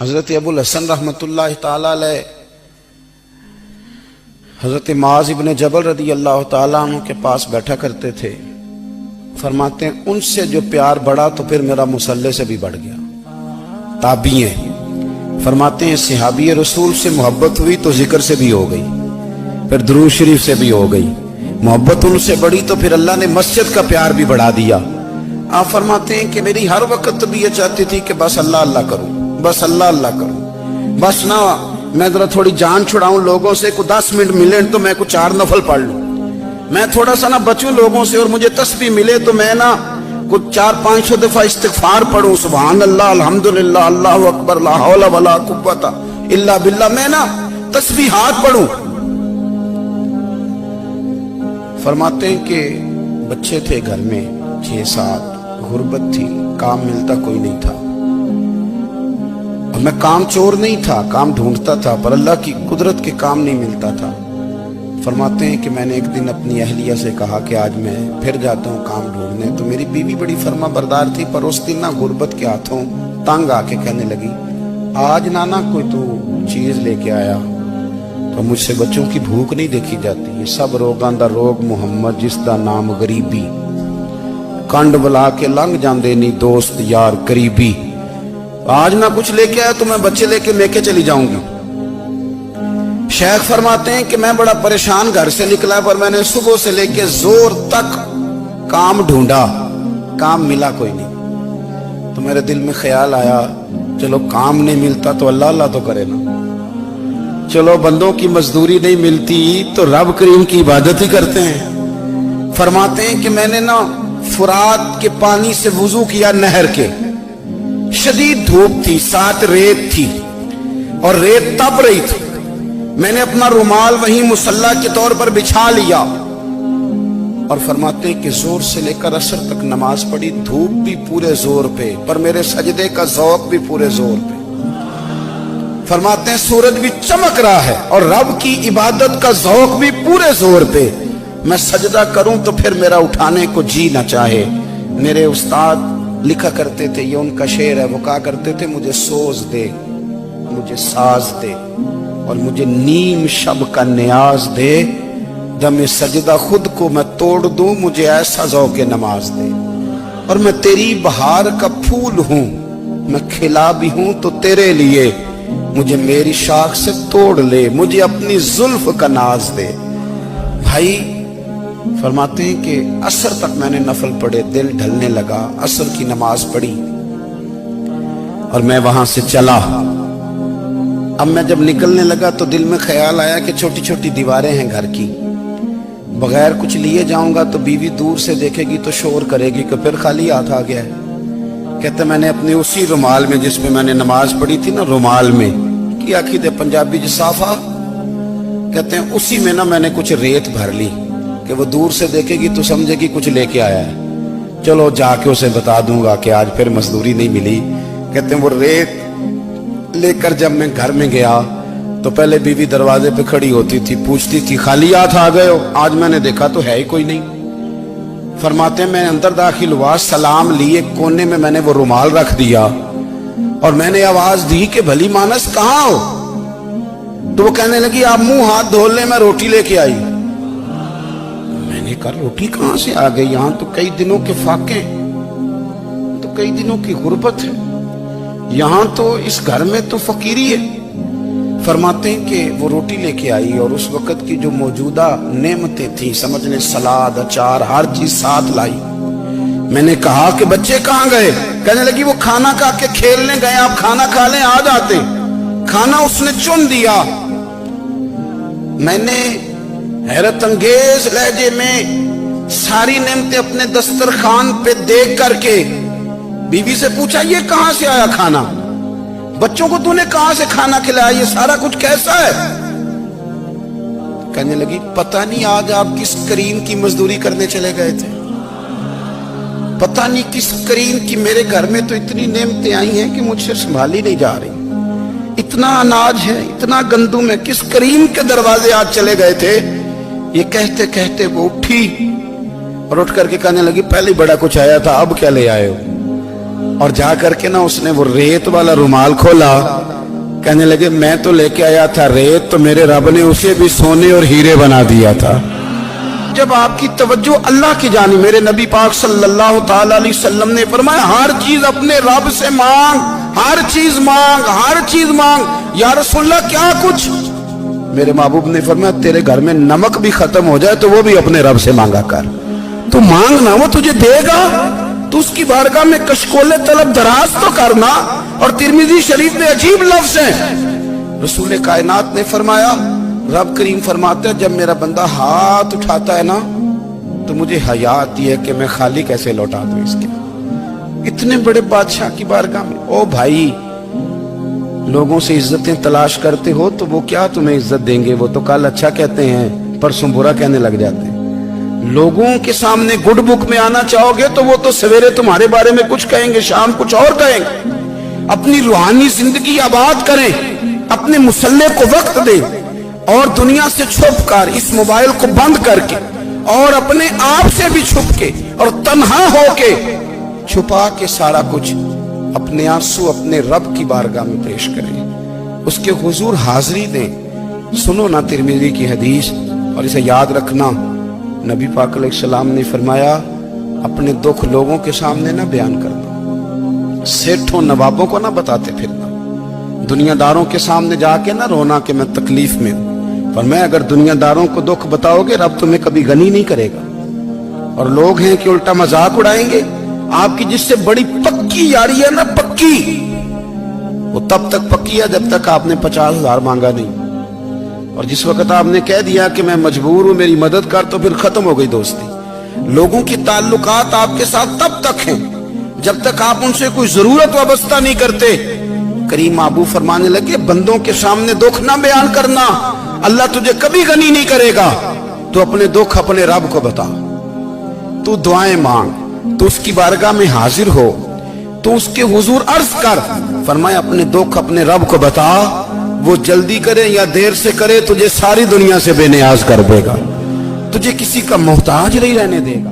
حضرت ابو الحسن رحمتullah تعالیٰ علیہ حضرت معاذ ابن جبل رضی اللہ تعالیٰ عنہ کے پاس بیٹھا کرتے تھے. فرماتے ہیں ان سے جو پیار بڑھا تو پھر میرا مصلی سے بھی بڑھ گیا. تابعی ہیں. فرماتے ہیں صحابی رسول سے محبت ہوئی تو ذکر سے بھی ہو گئی, پھر درود شریف سے بھی ہو گئی. محبت ان سے بڑھی تو پھر اللہ نے مسجد کا پیار بھی بڑھا دیا. آپ فرماتے ہیں کہ میری ہر وقت طبیعت چاہتی تھی کہ بس اللہ اللہ کروں, بس اللہ اللہ کروں, بس نہ میں ذرا تھوڑی جان چھڑاؤں لوگوں سے, کو 10 منٹ ملے تو میں کچھ 4 نفل پڑھ لوں, میں تھوڑا سا نہ بچوں لوگوں سے, اور مجھے تسبیح ملے تو میں نہ کچھ 400-500 دفعہ استغفار پڑھوں, سبحان اللہ الحمدللہ اللہ اکبر لا حول ولا قوت الا باللہ, میں نہ تسبیحات پڑھوں. فرماتے ہیں کہ بچے تھے گھر میں 6-7, غربت تھی, کام ملتا کوئی نہیں تھا, اور میں کام چور نہیں تھا, کام ڈھونڈتا تھا, پر اللہ کی قدرت کے کام نہیں ملتا تھا. فرماتے ہیں کہ میں نے ایک دن اپنی اہلیہ سے کہا کہ آج میں پھر جاتا ہوں کام ڈھونڈنے. تو میری بیوی بڑی فرما بردار تھی, پر اس دن نہ غربت کے ہاتھوں تنگ آ کے کہنے لگی آج نانا کوئی تو چیز لے کے آیا. تو مجھ سے بچوں کی بھوک نہیں دیکھی جاتی, یہ سب روگاں دا روگ محمد جس دا نام غریبی, کنڈ بلا کے لنگ جاندے نہیں دوست یار قریبی. آج نہ کچھ لے کے آیا تو میں بچے لے کے میکے چلی جاؤں گی. شیخ فرماتے ہیں کہ میں بڑا پریشان گھر سے نکلا, پر میں نے صبح سے لے کے زور تک کام ڈھونڈا, کام ملا کوئی نہیں. تو میرے دل میں خیال آیا چلو کام نہیں ملتا تو اللہ اللہ تو کرے نا, چلو بندوں کی مزدوری نہیں ملتی تو رب کریم کی عبادت ہی کرتے ہیں. فرماتے ہیں کہ میں نے نا فرات کے پانی سے وضو کیا نہر کے, شدید دھوپ تھی, ساتھ ریت تھی اور ریت تپ رہی تھی. میں نے اپنا رومال وہیں مصلی کے طور پر بچھا لیا, اور فرماتے ہیں کہ زور سے لے کر عصر تک نماز پڑھی. دھوپ بھی پورے زور پہ, پر میرے سجدے کا ذوق بھی پورے زور پہ. فرماتے ہیں سورج بھی چمک رہا ہے اور رب کی عبادت کا ذوق بھی پورے زور پہ. میں سجدہ کروں تو پھر میرا اٹھانے کو جی نہ چاہے. میرے استاد لکھا کرتے تھے, یہ ان کا شعر ہے, وہ کہا کرتے تھے مجھے سوز دے, مجھے ساز دے, اور مجھے نیم شب کا نیاز دے, دم سجدہ خود کو میں توڑ دوں, مجھے ایسا ذوق نماز دے. اور میں تیری بہار کا پھول ہوں, میں کھلا بھی ہوں تو تیرے لیے, مجھے میری شاخ سے توڑ لے, مجھے اپنی زلف کا ناز دے. بھائی فرماتے ہیں کہ عصر تک میں نے نفل پڑھے, دل ڈھلنے لگا, عصر کی نماز پڑھی اور میں وہاں سے چلا. اب میں جب نکلنے لگا تو دل میں خیال آیا کہ چھوٹی چھوٹی دیواریں ہیں گھر کی, بغیر کچھ لیے جاؤں گا تو بیوی دور سے دیکھے گی تو شور کرے گی کہ پھر خالی ہاتھ آ گیا ہے. کہتے میں نے اپنی اسی رومال میں جس میں میں نے نماز پڑھی تھی نا, رومال میں کی آخی دے پنجابی جسافہ کہتے ہیں, اسی میں نا میں نے کچھ ریت بھر لی کہ وہ دور سے دیکھے گی تو سمجھے گی کچھ لے کے آیا ہے, چلو جا کے اسے بتا دوں گا کہ آج پھر مزدوری نہیں ملی. کہتے ہیں وہ ریت لے کر جب میں گھر میں گیا تو پہلے بیوی دروازے پہ کھڑی ہوتی تھی, پوچھتی تھی خالی ہاتھ آ گئے ہو؟ آج میں نے دیکھا تو ہے ہی کوئی نہیں. فرماتے ہیں میں اندر داخل ہوا, سلام لیے, کونے میں میں نے وہ رومال رکھ دیا اور میں نے آواز دی کہ بھلی مانس کہاں ہو؟ تو وہ کہنے لگی آپ منہ ہاتھ دھو لیں, میں روٹی لے کے آئی. میں نے کہا روٹی کہاں سے آ گئی؟ یہاں تو کئی دنوں کے فاقے, تو کئی دنوں کی غربت ہے, یہاں تو اس گھر میں تو فقیری ہے. فرماتے ہیں کہ وہ روٹی لے کے آئی اور اس وقت کی جو موجودہ نعمتیں تھیں, سمجھنے سلاد اچار ہر چیز ساتھ لائی. میں نے کہا کہ بچے کہاں گئے؟ کہنے لگی وہ کھانا کھا کے کھیلنے گئے, آپ کھانا کھا لیں آ جاتے. کھانا اس نے چن دیا. میں نے حیرت انگیز لہجے میں ساری نعمتیں اپنے دسترخوان پہ دیکھ کر کے بیوی سے پوچھا یہ کہاں سے آیا کھانا؟ بچوں کو تو نے کہاں سے کھانا کھلایا؟ یہ سارا کچھ کیسا ہے؟ کہنے لگی پتہ نہیں آج آپ کس کریم کی مزدوری کرنے چلے گئے تھے, پتہ نہیں کس کریم کی. میرے گھر میں تو اتنی نعمتیں آئی ہیں کہ مجھ سے سنبھالی نہیں جا رہی, اتنا اناج ہے, اتنا گندم ہے, کس کریم کے دروازے آج چلے گئے تھے؟ یہ کہتے کہتے وہ اٹھی اور اٹھ کر کے کہنے لگی پہلے بڑا کچھ آیا تھا, اب کیا لے آئے ہو؟ اور جا کر کے نا اس نے وہ ریت والا رومال کھولا, کہنے لگے میں تو لے کے آیا تھا ریت, تو میرے رب نے اسے بھی سونے اور ہیرے بنا دیا تھا. جب آپ کی توجہ اللہ کی جانب, میرے نبی پاک صلی اللہ تعالی علیہ وسلم نے فرمایا ہر چیز اپنے رب سے مانگ, ہر چیز مانگ, ہر چیز مانگ. یا رسول اللہ کیا کچھ؟ میرے محبوب نے فرمایا تیرے گھر میں نمک بھی ختم ہو جائے تو وہ بھی اپنے رب سے مانگا کر. تو مانگنا, وہ تجھے دے گا, تو اس کی بارگاہ میں کشکول طلب دراز تو کرنا. اور ترمذی شریف میں عجیب لفظ ہیں, رسول کائنات نے فرمایا, رب کریم فرماتے ہیں جب میرا بندہ ہاتھ اٹھاتا ہے نا تو مجھے حیا آتی ہے کہ میں خالی کیسے لوٹا دوں اس کے. اتنے بڑے بادشاہ کی بارگاہ میں, او بھائی لوگوں سے عزتیں تلاش کرتے ہو تو وہ کیا تمہیں عزت دیں گے؟ وہ تو کل اچھا کہتے ہیں پرسوں برا کہنے لگ جاتے ہیں. لوگوں کے سامنے گڈ بک میں آنا چاہو گے تو وہ تو سویرے تمہارے بارے میں کچھ کہیں گے, شام کچھ اور کہیں گے. اپنی روحانی زندگی آباد کریں, اپنے مسلح کو وقت دیں, اور دنیا سے چھپ کر اس موبائل کو بند کر کے اور اپنے آپ سے بھی چھپ کے اور تنہا ہو کے چھپا کے سارا کچھ اپنے آنسو اپنے رب کی بارگاہ میں پیش کریں, اس کے حضور حاضری دیں. سنو نا ترمذی کی حدیث, اور اسے یاد رکھنا, نبی پاک علیہ السلام نے فرمایا اپنے دکھ لوگوں کے سامنے نہ بیان کرنا, سیٹھوں نوابوں کو نہ بتاتے پھرنا, دنیا داروں کے سامنے جا کے نہ رونا کہ میں تکلیف میں ہوں. فرمایا اگر دنیا داروں کو دکھ بتاؤ گے رب تمہیں کبھی غنی نہیں کرے گا. اور لوگ ہیں کہ الٹا مذاق اڑائیں گے آپ کی, جس سے بڑی پکی یاری ہے نا, پکی, وہ تب تک پکی ہے جب تک آپ نے 50,000 مانگا نہیں. اور جس وقت آپ نے کہہ دیا کہ میں مجبور ہوں میری مدد کر, تو پھر ختم ہو گئی دوستی. لوگوں کی تعلقات آپ کے ساتھ تب تک ہیں جب تک آپ ان سے کوئی ضرورت وابستہ نہیں کرتے. کریم محبوب فرمانے لگے بندوں کے سامنے دکھ نہ بیان کرنا, اللہ تجھے کبھی غنی نہیں کرے گا. تو اپنے دکھ اپنے رب کو بتا, تو دعائیں مانگ, تو اس کی بارگاہ میں حاضر ہو, تو اس کے حضور عرض کر. فرمایا اپنے دکھ اپنے رب کو بتا, وہ جلدی کرے یا دیر سے کرے تجھے ساری دنیا سے بے نیاز کر دے گا, تجھے کسی کا محتاج نہیں رہنے دے گا.